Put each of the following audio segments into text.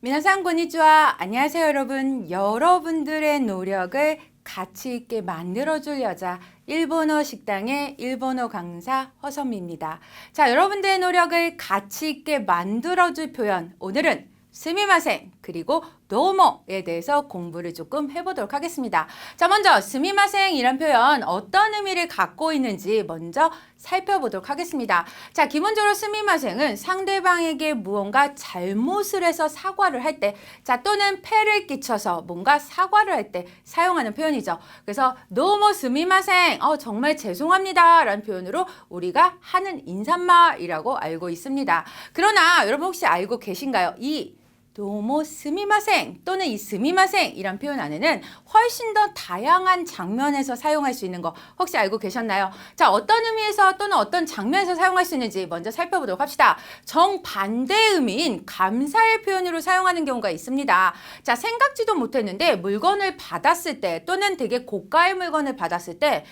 미나상 고니치와. 안녕하세요 여러분. 여러분들의 노력을 가치 있게 만들어줄 여자 일본어 식당의 일본어 강사 허선미입니다. 자, 여러분들의 노력을 가치 있게 만들어줄 표현, 오늘은 스미마생 그리고 도모에 대해서 공부를 조금 해보도록 하겠습니다. 자, 먼저 스미마생 이란 표현 어떤 의미를 갖고 있는지 먼저 살펴보도록 하겠습니다. 자, 기본적으로 스미마생은 상대방에게 무언가 잘못을 해서 사과를 할 때, 자, 또는 폐를 끼쳐서 뭔가 사과를 할 때 사용하는 표현이죠. 그래서 도모 스미마생, 정말 죄송합니다 라는 표현으로 우리가 하는 인사말이라고 알고 있습니다. 그러나 여러분 혹시 알고 계신가요? 이 도모 스미마생 또는 이 스미마생 이란 표현 안에는 훨씬 더 다양한 장면에서 사용할 수 있는 거 혹시 알고 계셨나요? 자, 어떤 의미에서 또는 어떤 장면에서 사용할 수 있는지 먼저 살펴보도록 합시다. 정반대의 의미인 감사의 표현으로 사용하는 경우가 있습니다. 자, 생각지도 못했는데 물건을 받았을 때 또는 되게 고가의 물건을 받았을 때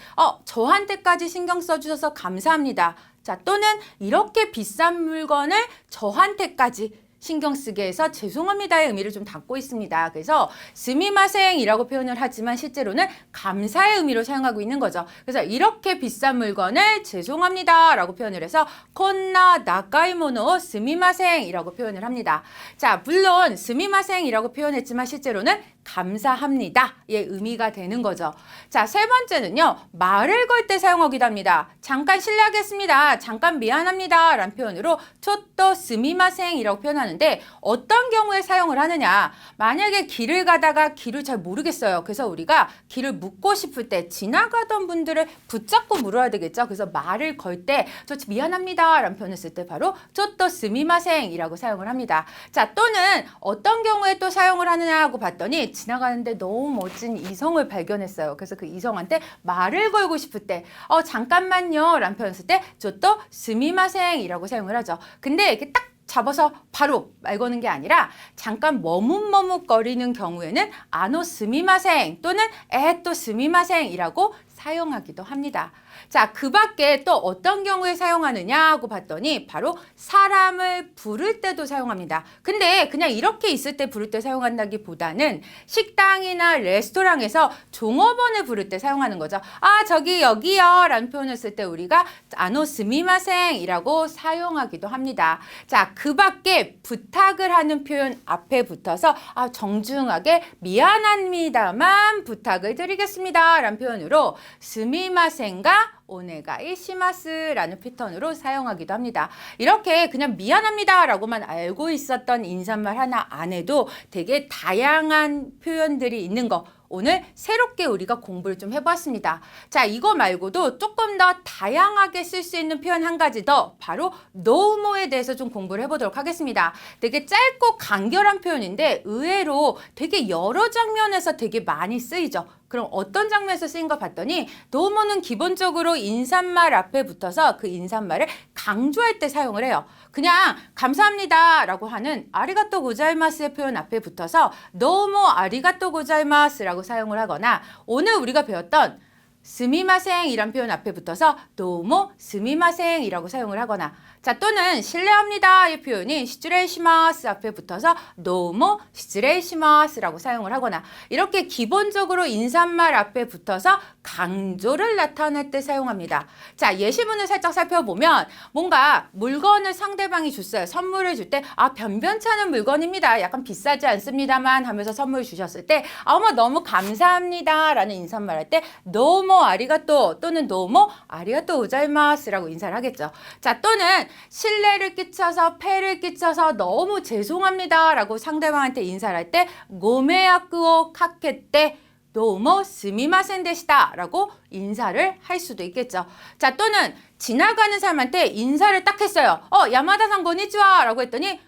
저한테까지 신경 써주셔서 감사합니다. 자, 또는 이렇게 비싼 물건을 저한테까지 신경 쓰게 해서 죄송합니다의 의미를 좀 담고 있습니다. 그래서 스미마생이라고 표현을 하지만 실제로는 감사의 의미로 사용하고 있는 거죠. 그래서 이렇게 비싼 물건을 죄송합니다라고 표현을 해서 콘나 나카이모노 스미마생이라고 표현을 합니다. 자, 물론 스미마생이라고 표현했지만 실제로는 감사합니다의 의미가 되는 거죠. 자, 세 번째는요. 말을 걸 때 사용하기도 합니다. 잠깐 실례하겠습니다. 잠깐 미안합니다 라는 표현으로 초또 스미마생이라고 표현하는데 어떤 경우에 사용을 하느냐. 만약에 길을 가다가 길을 잘 모르겠어요. 그래서 우리가 길을 묻고 싶을 때 지나가던 분들을 붙잡고 물어야 되겠죠. 그래서 말을 걸 때 저 미안합니다 라는 표현을 쓸 때 바로 초또 스미마생이라고 사용을 합니다. 자, 또는 어떤 경우에 또 사용을 하느냐 하고 봤더니 지나가는데 너무 멋진 이성을 발견했어요. 그래서 그 이성한테 말을 걸고 싶을 때 잠깐만요 라는 표현을 쓸 때 저또 스미마생이라고 사용을 하죠. 근데 이렇게 딱 잡아서 바로 말 거는 게 아니라 잠깐 머뭇머뭇거리는 경우에는 아노 스미마생 또는 에또 스미마생이라고 사용하기도 합니다. 자, 그 밖에 또 어떤 경우에 사용하느냐 하고 봤더니 바로 사람을 부를 때도 사용합니다. 근데 그냥 이렇게 있을 때 부를 때 사용한다기보다는 식당이나 레스토랑에서 종업원을 부를 때 사용하는 거죠. 저기 여기요 라는 표현을 쓸 때 우리가 아노 스미마생이라고 사용하기도 합니다. 자, 그 밖에 부탁을 하는 표현 앞에 붙어서 정중하게 미안합니다만 부탁을 드리겠습니다 라는 표현으로 스미마생과 오네가이 시마스라는 패턴으로 사용하기도 합니다. 이렇게 그냥 미안합니다 라고만 알고 있었던 인사말 하나 안에도 되게 다양한 표현들이 있는 거 오늘 새롭게 우리가 공부를 좀 해봤습니다. 자, 이거 말고도 조금 더 다양하게 쓸 수 있는 표현 한 가지 더 바로 노우모에 대해서 좀 공부를 해보도록 하겠습니다. 되게 짧고 간결한 표현인데 의외로 되게 여러 장면에서 되게 많이 쓰이죠. 그럼 어떤 장면에서 쓰인 거 봤더니 노우모는 기본적으로 인사말 앞에 붙어서 그 인사말을 강조할 때 사용을 해요. 그냥 감사합니다 라고 하는 아리가또 고자이마스의 표현 앞에 붙어서 노우모 아리가또 고자이마스라고 사용을 하거나 오늘 우리가 배웠던 스미마생 이란 표현 앞에 붙어서 도모 스미마생 이라고 사용을 하거나 자, 또는 실례합니다의 표현이 시츠레이시마스 앞에 붙어서 도모 시츠레이시마스라고 사용을 하거나 이렇게 기본적으로 인사말 앞에 붙어서 강조를 나타낼 때 사용합니다. 자, 예시문을 살짝 살펴보면 뭔가 물건을 상대방이 줬어요. 선물을 줄 때 변변치 않은 물건입니다. 약간 비싸지 않습니다만 하면서 선물 주셨을 때 어머 너무 감사합니다 라는 인사말 할 때 도모 아리가또 또는 도모 아리가또 고자이마스라고 인사를 하겠죠. 자, 또는 신뢰를 끼쳐서 폐를 끼쳐서 너무 죄송합니다 라고 상대방한테 인사를 할 때 고메야쿠오 카케테 도모 스미마센 데시다 라고 인사를 할 수도 있겠죠. 자, 또는 지나가는 사람한테 인사를 딱 했어요. 야마다상 고니치와 라고 했더니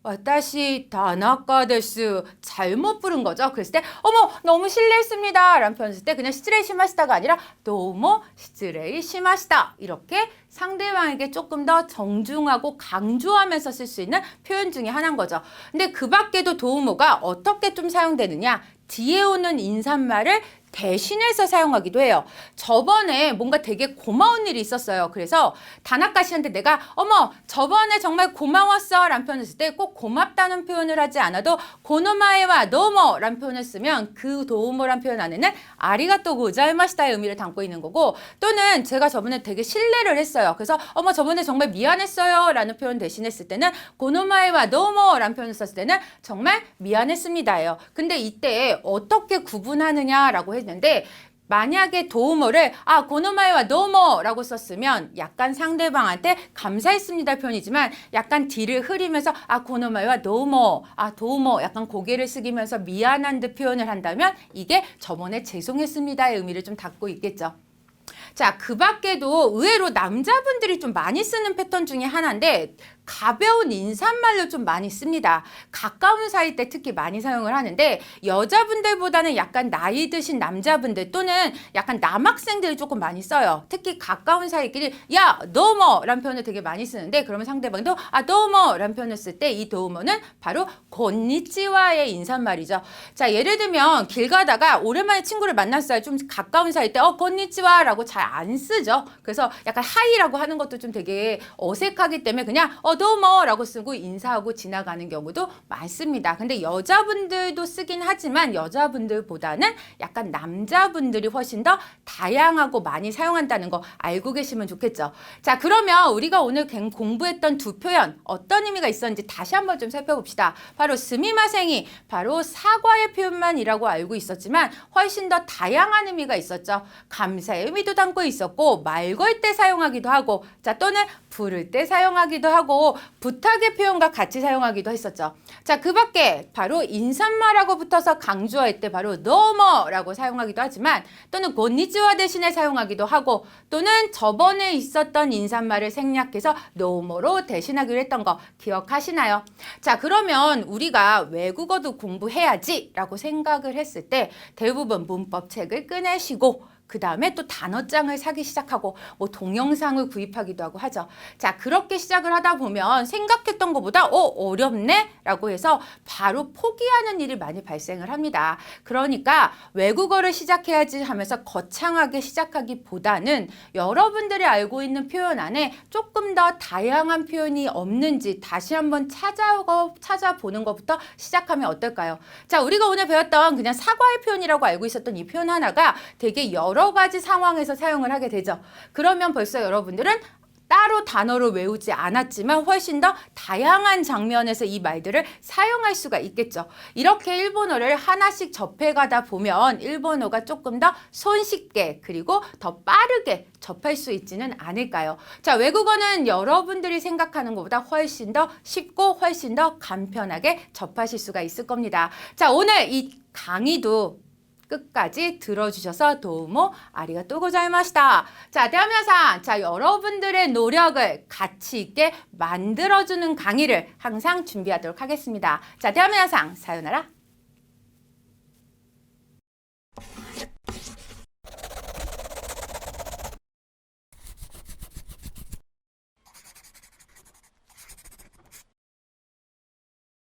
와타시 다나카 데스 잘못 부른 거죠. 그랬을 때 어머 너무 실례했습니다 라는 표현을 쓸 때 그냥 시츠레이 시마시다가 아니라 도모 시츠레이 시마시다 이렇게 상대방에게 조금 더 정중하고 강조하면서 쓸 수 있는 표현 중에 하나인 거죠. 근데 그 밖에도 도우모가 어떻게 좀 사용되느냐 뒤에 오는 인사말을 대신해서 사용하기도 해요. 저번에 뭔가 되게 고마운 일이 있었어요. 그래서 다나카 씨한테 내가 어머 저번에 정말 고마웠어 라는 표현을 쓸 때 꼭 고맙다는 표현을 하지 않아도 고노마에와 도우모 라는 표현을 쓰면 그 도우모란 표현 안에는 아리가또 고자이마시다의 의미를 담고 있는 거고, 또는 제가 저번에 되게 신뢰를 했어요. 그래서 어머 저번에 정말 미안했어요 라는 표현 대신에 쓸 때는 고노마에와 도우모 라는 표현을 썼을 때는 정말 미안했습니다예요. 근데 이때 어떻게 구분하느냐라고 했는데, 만약에 도우모를 고노마에와 도우모라고 썼으면 약간 상대방한테 감사했습니다 표현이지만 약간 뒤를 흐리면서 고노마에와 도우모 약간 고개를 숙이면서 미안한 듯 표현을 한다면 이게 저번에 죄송했습니다의 의미를 좀 담고 있겠죠. 자, 그 밖에도 의외로 남자분들이 좀 많이 쓰는 패턴 중에 하나인데, 가벼운 인사말로 좀 많이 씁니다. 가까운 사이 때 특히 많이 사용을 하는데, 여자분들보다는 약간 나이 드신 남자분들 또는 약간 남학생들이 조금 많이 써요. 특히 가까운 사이끼리 야 도우모 라는 표현을 되게 많이 쓰는데, 그러면 상대방도 도우모 라는 표현을 쓸 때 이 도우모는 바로 곤니치와의 인사말이죠. 자, 예를 들면 길 가다가 오랜만에 친구를 만났어요. 좀 가까운 사이 때 곤니치와 라고 잘 안 쓰죠. 그래서 약간 하이라고 하는 것도 좀 되게 어색하기 때문에 그냥 도우모 라고 쓰고 인사하고 지나가는 경우도 많습니다. 근데 여자분들도 쓰긴 하지만 여자분들보다는 약간 남자분들이 훨씬 더 다양하고 많이 사용한다는 거 알고 계시면 좋겠죠. 자, 그러면 우리가 오늘 공부했던 두 표현 어떤 의미가 있었는지 다시 한번 좀 살펴봅시다. 바로 스미마생이 바로 사과의 표현만이라고 알고 있었지만 훨씬 더 다양한 의미가 있었죠. 감사의 의미도 담고 있었고, 말 걸 때 사용하기도 하고, 자, 또는 부를 때 사용하기도 하고, 부탁의 표현과 같이 사용하기도 했었죠. 자, 그 밖에 바로 인사말하고 붙어서 강조할 때 바로 도우모라고 사용하기도 하지만, 또는 곤니치와 대신에 사용하기도 하고, 또는 저번에 있었던 인사말을 생략해서 도우모로 대신하기로 했던 거 기억하시나요? 자, 그러면 우리가 외국어도 공부해야지 라고 생각을 했을 때 대부분 문법책을 꺼내시고 그 다음에 또 단어장을 사기 시작하고 뭐 동영상을 구입하기도 하고 하죠. 자, 그렇게 시작을 하다 보면 생각했던 것보다 어렵네? 라고 해서 바로 포기하는 일이 많이 발생을 합니다. 그러니까 외국어를 시작해야지 하면서 거창하게 시작하기보다는 여러분들이 알고 있는 표현 안에 조금 더 다양한 표현이 없는지 다시 한번 찾아보는 것부터 시작하면 어떨까요? 자, 우리가 오늘 배웠던 그냥 사과의 표현이라고 알고 있었던 이 표현 하나가 되게 여러 가지 상황에서 사용을 하게 되죠. 그러면 벌써 여러분들은 따로 단어를 외우지 않았지만 훨씬 더 다양한 장면에서 이 말들을 사용할 수가 있겠죠. 이렇게 일본어를 하나씩 접해가다 보면 일본어가 조금 더 손쉽게 그리고 더 빠르게 접할 수 있지는 않을까요? 자, 외국어는 여러분들이 생각하는 것보다 훨씬 더 쉽고 훨씬 더 간편하게 접하실 수가 있을 겁니다. 자, 오늘 이 강의도 끝까지 들어주셔서 도우모 아리가또 고자이마시다. 자, 대화명사. 자, 여러분들의 노력을 가치 있게 만들어주는 강의를 항상 준비하도록 하겠습니다. 자, 대화명사. 사요나라.